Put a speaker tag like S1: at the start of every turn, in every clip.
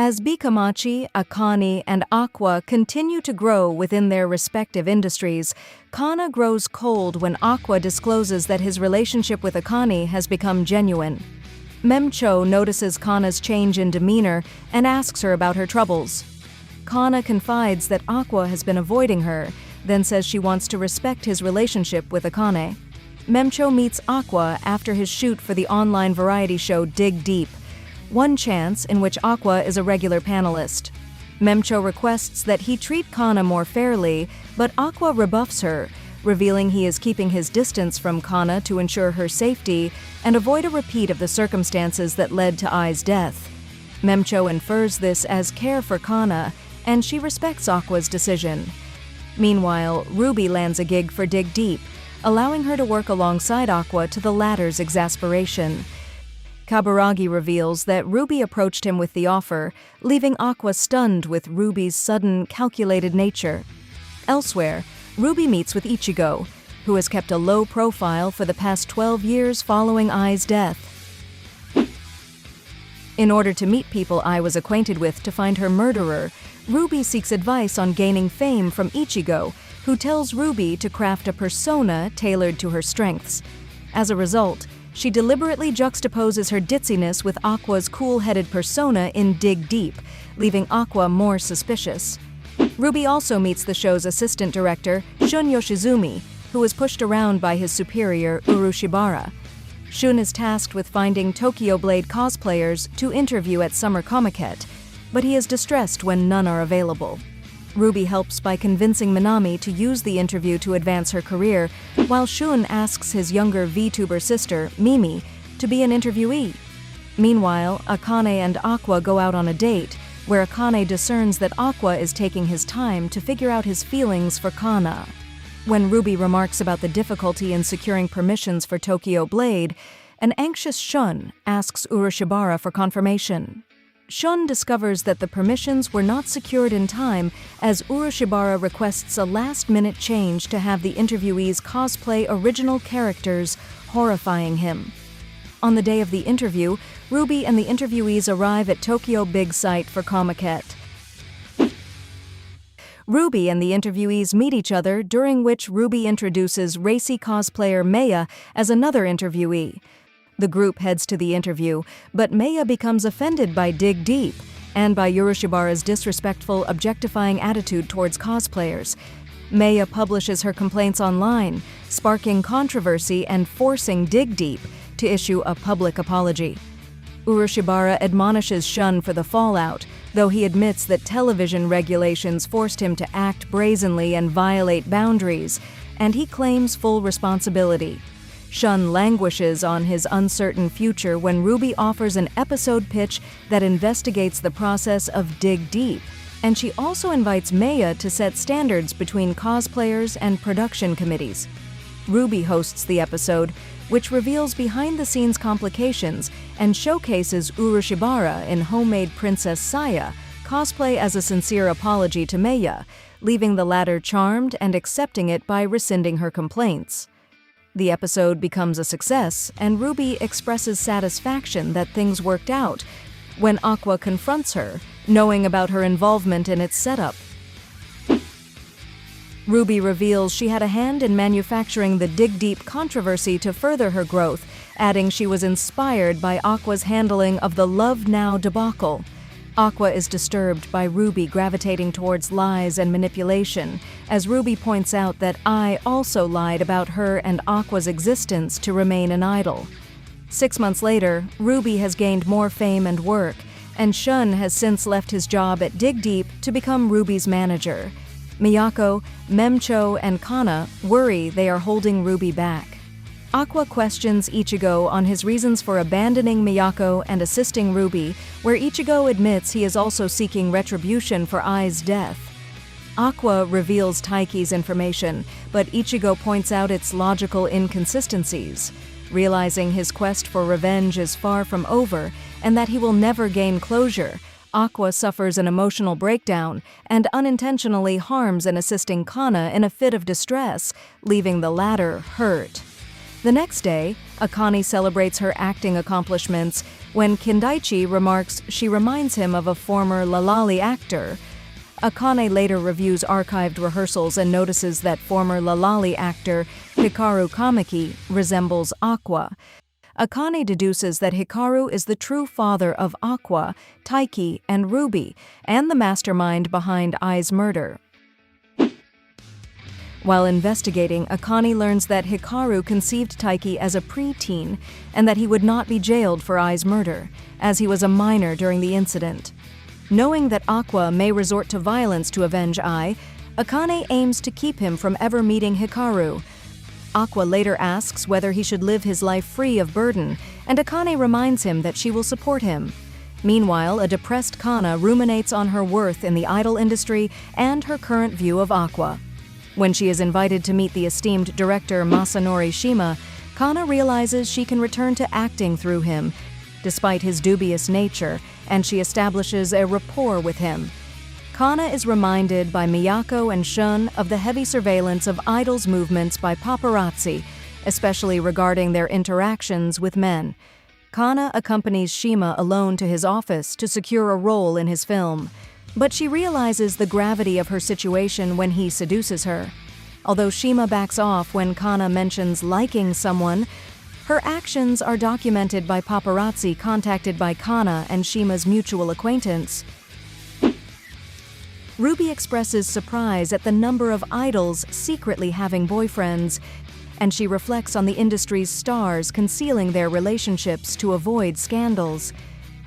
S1: As Bikamachi, Akane, and Aqua continue to grow within their respective industries, Kana grows cold when Aqua discloses that his relationship with Akane has become genuine. Memcho notices Kana's change in demeanor and asks her about her troubles. Kana confides that Aqua has been avoiding her, then says she wants to respect his relationship with Akane. Memcho meets Aqua after his shoot for the online variety show Dig Deep, one chance in which Aqua is a regular panelist. Memcho requests that he treat Kana more fairly, but Aqua rebuffs her, revealing he is keeping his distance from Kana to ensure her safety and avoid a repeat of the circumstances that led to Ai's death. Memcho infers this as care for Kana, and she respects Aqua's decision. Meanwhile, Ruby lands a gig for Dig Deep, allowing her to work alongside Aqua to the latter's exasperation. Kaburagi reveals that Ruby approached him with the offer, leaving Aqua stunned with Ruby's sudden, calculated nature. Elsewhere, Ruby meets with Ichigo, who has kept a low profile for the past 12 years following Ai's death. In order to meet people Ai was acquainted with to find her murderer, Ruby seeks advice on gaining fame from Ichigo, who tells Ruby to craft a persona tailored to her strengths. As a result, she deliberately juxtaposes her ditziness with Aqua's cool-headed persona in Dig Deep, leaving Aqua more suspicious. Ruby also meets the show's assistant director, Shun Yoshizumi, who is pushed around by his superior, Urushibara. Shun is tasked with finding Tokyo Blade cosplayers to interview at Summer Comiket, but he is distressed when none are available. Ruby helps by convincing Minami to use the interview to advance her career, while Shun asks his younger VTuber sister, Mimi, to be an interviewee. Meanwhile, Akane and Aqua go out on a date, where Akane discerns that Aqua is taking his time to figure out his feelings for Kana. When Ruby remarks about the difficulty in securing permissions for Tokyo Blade, an anxious Shun asks Urushibara for confirmation. Shun discovers that the permissions were not secured in time as Urushibara requests a last-minute change to have the interviewees cosplay original characters, horrifying him. On the day of the interview, Ruby and the interviewees arrive at Tokyo Big Sight for Comiket. Ruby and the interviewees meet each other, during which Ruby introduces racy cosplayer Maya as another interviewee. The group heads to the interview, but Maya becomes offended by Dig Deep and by Urushibara's disrespectful, objectifying attitude towards cosplayers. Maya publishes her complaints online, sparking controversy and forcing Dig Deep to issue a public apology. Urushibara admonishes Shun for the fallout, though he admits that television regulations forced him to act brazenly and violate boundaries, and he claims full responsibility. Shun languishes on his uncertain future when Ruby offers an episode pitch that investigates the process of Dig Deep, and she also invites Maya to set standards between cosplayers and production committees. Ruby hosts the episode, which reveals behind-the-scenes complications and showcases Urushibara in homemade Princess Saya cosplay as a sincere apology to Maya, leaving the latter charmed and accepting it by rescinding her complaints. The episode becomes a success, and Ruby expresses satisfaction that things worked out when Aqua confronts her, knowing about her involvement in its setup. Ruby reveals she had a hand in manufacturing the Dig Deep controversy to further her growth, adding she was inspired by Aqua's handling of the Love Now debacle. Aqua is disturbed by Ruby gravitating towards lies and manipulation, as Ruby points out that Ai also lied about her and Aqua's existence to remain an idol. 6 months later, Ruby has gained more fame and work, and Shun has since left his job at Dig Deep to become Ruby's manager. Miyako, Memcho, and Kana worry they are holding Ruby back. Aqua questions Ichigo on his reasons for abandoning Miyako and assisting Ruby, where Ichigo admits he is also seeking retribution for Ai's death. Aqua reveals Taiki's information, but Ichigo points out its logical inconsistencies. Realizing his quest for revenge is far from over and that he will never gain closure, Aqua suffers an emotional breakdown and unintentionally harms an assisting Kana in a fit of distress, leaving the latter hurt. The next day, Akane celebrates her acting accomplishments when Kindaichi remarks she reminds him of a former Lalali actor. Akane later reviews archived rehearsals and notices that former Lalali actor Hikaru Kamiki resembles Aqua. Akane deduces that Hikaru is the true father of Aqua, Taiki, and Ruby, and the mastermind behind Ai's murder. While investigating, Akane learns that Hikaru conceived Taiki as a preteen and that he would not be jailed for Ai's murder, as he was a minor during the incident. Knowing that Aqua may resort to violence to avenge Ai, Akane aims to keep him from ever meeting Hikaru. Aqua later asks whether he should live his life free of burden, and Akane reminds him that she will support him. Meanwhile, a depressed Kana ruminates on her worth in the idol industry and her current view of Aqua. When she is invited to meet the esteemed director Masanori Shima, Kana realizes she can return to acting through him, despite his dubious nature, and she establishes a rapport with him. Kana is reminded by Miyako and Shun of the heavy surveillance of idols' movements by paparazzi, especially regarding their interactions with men. Kana accompanies Shima alone to his office to secure a role in his film, but she realizes the gravity of her situation when he seduces her. Although Shima backs off when Kana mentions liking someone, her actions are documented by paparazzi contacted by Kana and Shima's mutual acquaintance. Ruby expresses surprise at the number of idols secretly having boyfriends, and she reflects on the industry's stars concealing their relationships to avoid scandals.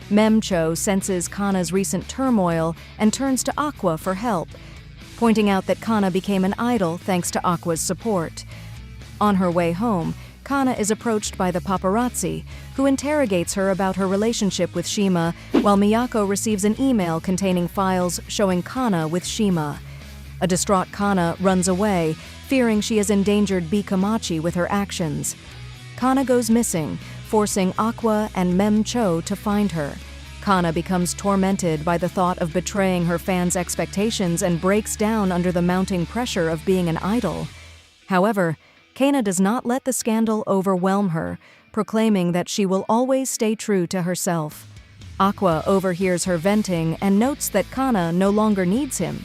S1: Memcho senses Kana's recent turmoil and turns to Aqua for help, pointing out that Kana became an idol thanks to Aqua's support. On her way home, Kana is approached by the paparazzi, who interrogates her about her relationship with Shima, while Miyako receives an email containing files showing Kana with Shima. A distraught Kana runs away, fearing she has endangered Bikamachi with her actions. Kana goes missing, forcing Aqua and Memcho to find her. Kana becomes tormented by the thought of betraying her fans' expectations and breaks down under the mounting pressure of being an idol. However, Kana does not let the scandal overwhelm her, proclaiming that she will always stay true to herself. Aqua overhears her venting and notes that Kana no longer needs him.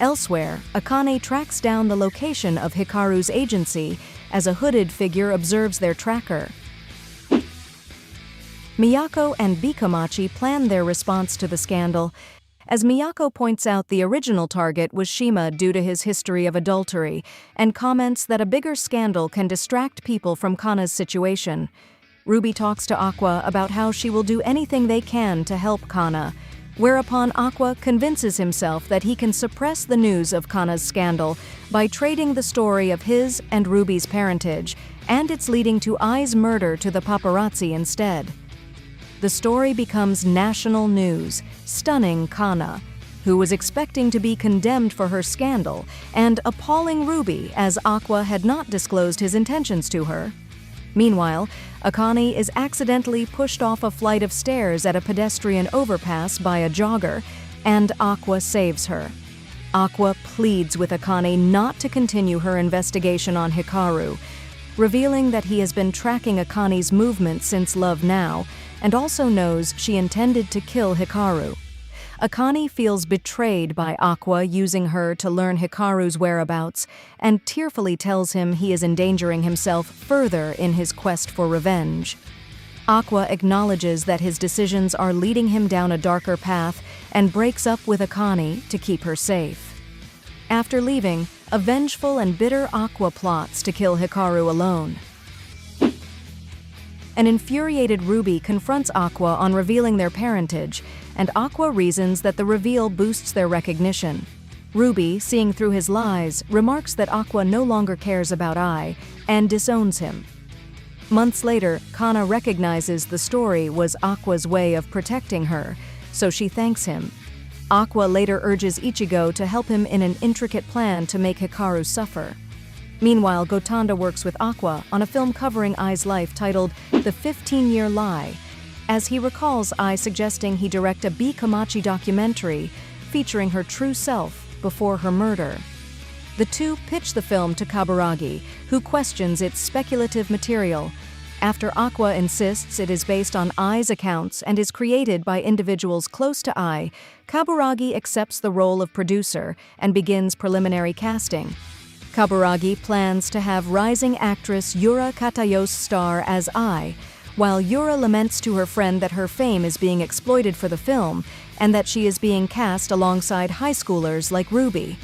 S1: Elsewhere, Akane tracks down the location of Hikaru's agency as a hooded figure observes their tracker. Miyako and Bikamachi plan their response to the scandal, as Miyako points out the original target was Shima due to his history of adultery, and comments that a bigger scandal can distract people from Kana's situation. Ruby talks to Aqua about how she will do anything they can to help Kana, whereupon Aqua convinces himself that he can suppress the news of Kana's scandal by trading the story of his and Ruby's parentage, and its leading to Ai's murder to the paparazzi instead. The story becomes national news, stunning Kana, who was expecting to be condemned for her scandal, and appalling Ruby as Aqua had not disclosed his intentions to her. Meanwhile, Akane is accidentally pushed off a flight of stairs at a pedestrian overpass by a jogger, and Aqua saves her. Aqua pleads with Akane not to continue her investigation on Hikaru, revealing that he has been tracking Akane's movements since Love Now, and also knows she intended to kill Hikaru. Akane feels betrayed by Aqua using her to learn Hikaru's whereabouts, and tearfully tells him he is endangering himself further in his quest for revenge. Aqua acknowledges that his decisions are leading him down a darker path and breaks up with Akane to keep her safe. After leaving, a vengeful and bitter Aqua plots to kill Hikaru alone. An infuriated Ruby confronts Aqua on revealing their parentage, and Aqua reasons that the reveal boosts their recognition. Ruby, seeing through his lies, remarks that Aqua no longer cares about Ai, and disowns him. Months later, Kana recognizes the story was Aqua's way of protecting her, so she thanks him. Aqua later urges Ichigo to help him in an intricate plan to make Hikaru suffer. Meanwhile, Gotanda works with Aqua on a film covering Ai's life titled The 15-Year Lie, as he recalls Ai suggesting he direct a Bikamachi documentary featuring her true self before her murder. The two pitch the film to Kaburagi, who questions its speculative material. After Aqua insists it is based on Ai's accounts and is created by individuals close to Ai, Kaburagi accepts the role of producer and begins preliminary casting. Kaburagi plans to have rising actress Yura Katayo's star as Ai, while Yura laments to her friend that her fame is being exploited for the film and that she is being cast alongside high schoolers like Ruby.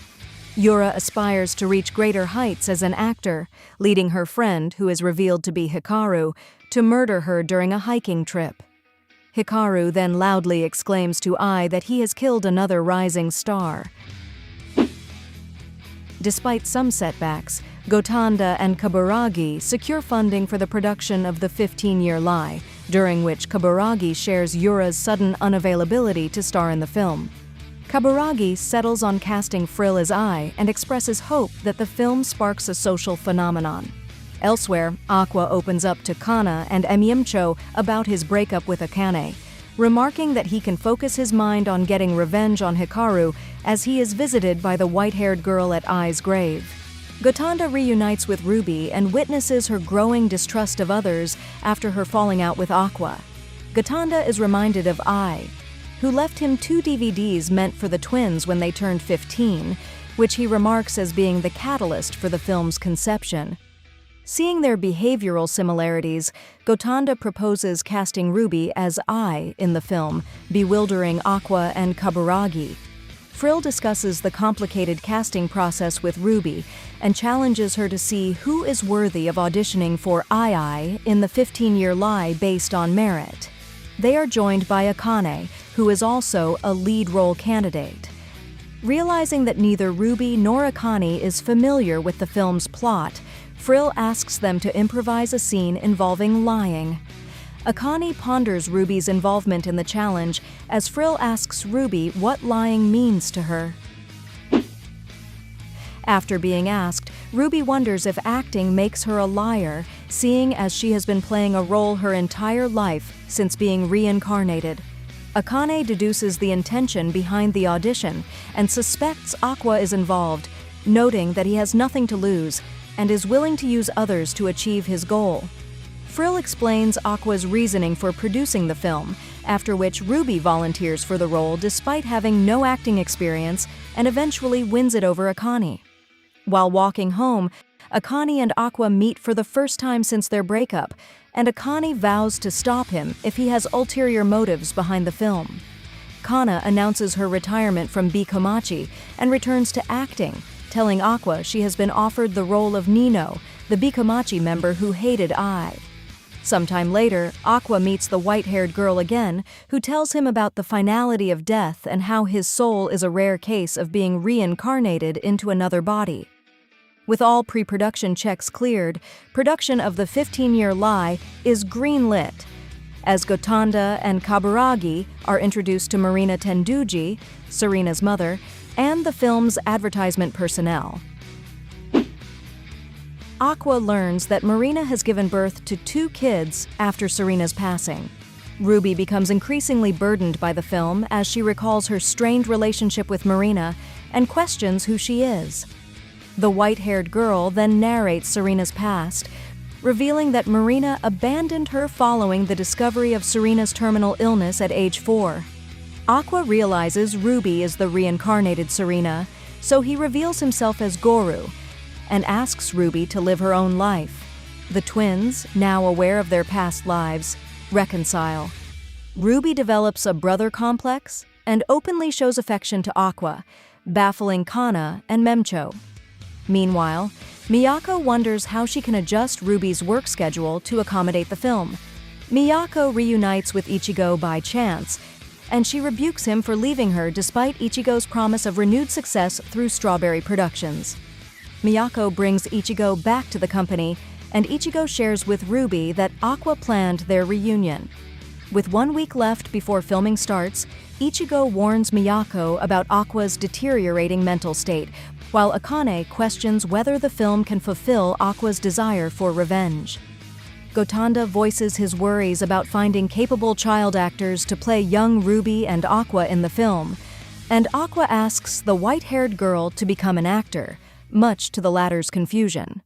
S1: Yura aspires to reach greater heights as an actor, leading her friend, who is revealed to be Hikaru, to murder her during a hiking trip. Hikaru then loudly exclaims to Ai that he has killed another rising star. Despite some setbacks, Gotanda and Kaburagi secure funding for the production of The 15-Year Lie, during which Kaburagi shares Yura's sudden unavailability to star in the film. Kaburagi settles on casting Frill as Ai and expresses hope that the film sparks a social phenomenon. Elsewhere, Aqua opens up to Kana and Emyemcho about his breakup with Akane, remarking that he can focus his mind on getting revenge on Hikaru as he is visited by the white-haired girl at Ai's grave. Gotanda reunites with Ruby and witnesses her growing distrust of others after her falling out with Aqua. Gotanda is reminded of Ai, who left him 2 DVDs meant for the twins when they turned 15, which he remarks as being the catalyst for the film's conception. Seeing their behavioral similarities, Gotanda proposes casting Ruby as Ai in the film, bewildering Aqua and Kaburagi. Frill discusses the complicated casting process with Ruby and challenges her to see who is worthy of auditioning for Ai in The 15-Year Lie based on merit. They are joined by Akane, who is also a lead role candidate. Realizing that neither Ruby nor Akane is familiar with the film's plot, Frill asks them to improvise a scene involving lying. Akane ponders Ruby's involvement in the challenge as Frill asks Ruby what lying means to her. After being asked, Ruby wonders if acting makes her a liar, seeing as she has been playing a role her entire life since being reincarnated. Akane deduces the intention behind the audition and suspects Aqua is involved, noting that he has nothing to lose and is willing to use others to achieve his goal. Frill explains Aqua's reasoning for producing the film, after which Ruby volunteers for the role despite having no acting experience and eventually wins it over Akane. While walking home, Akane and Aqua meet for the first time since their breakup, and Akane vows to stop him if he has ulterior motives behind the film. Kana announces her retirement from Bikomachi and returns to acting, telling Aqua she has been offered the role of Nino, the Bikomachi member who hated Ai. Sometime later, Aqua meets the white-haired girl again, who tells him about the finality of death and how his soul is a rare case of being reincarnated into another body. With all pre-production checks cleared, production of The 15-Year Lie is green-lit, as Gotanda and Kaburagi are introduced to Marina Tenduji, Serena's mother, and the film's advertisement personnel. Aqua learns that Marina has given birth to 2 kids after Serena's passing. Ruby becomes increasingly burdened by the film as she recalls her strained relationship with Marina and questions who she is. The white-haired girl then narrates Serena's past, revealing that Marina abandoned her following the discovery of Serena's terminal illness at age 4. Aqua realizes Ruby is the reincarnated Serena, so he reveals himself as Goru and asks Ruby to live her own life. The twins, now aware of their past lives, reconcile. Ruby develops a brother complex and openly shows affection to Aqua, baffling Kana and Memcho. Meanwhile, Miyako wonders how she can adjust Ruby's work schedule to accommodate the film. Miyako reunites with Ichigo by chance, and she rebukes him for leaving her despite Ichigo's promise of renewed success through Strawberry Productions. Miyako brings Ichigo back to the company, and Ichigo shares with Ruby that Aqua planned their reunion. With 1 week left before filming starts, Ichigo warns Miyako about Aqua's deteriorating mental state, while Akane questions whether the film can fulfill Aqua's desire for revenge. Gotanda voices his worries about finding capable child actors to play young Ruby and Aqua in the film, and Aqua asks the white-haired girl to become an actor, much to the latter's confusion.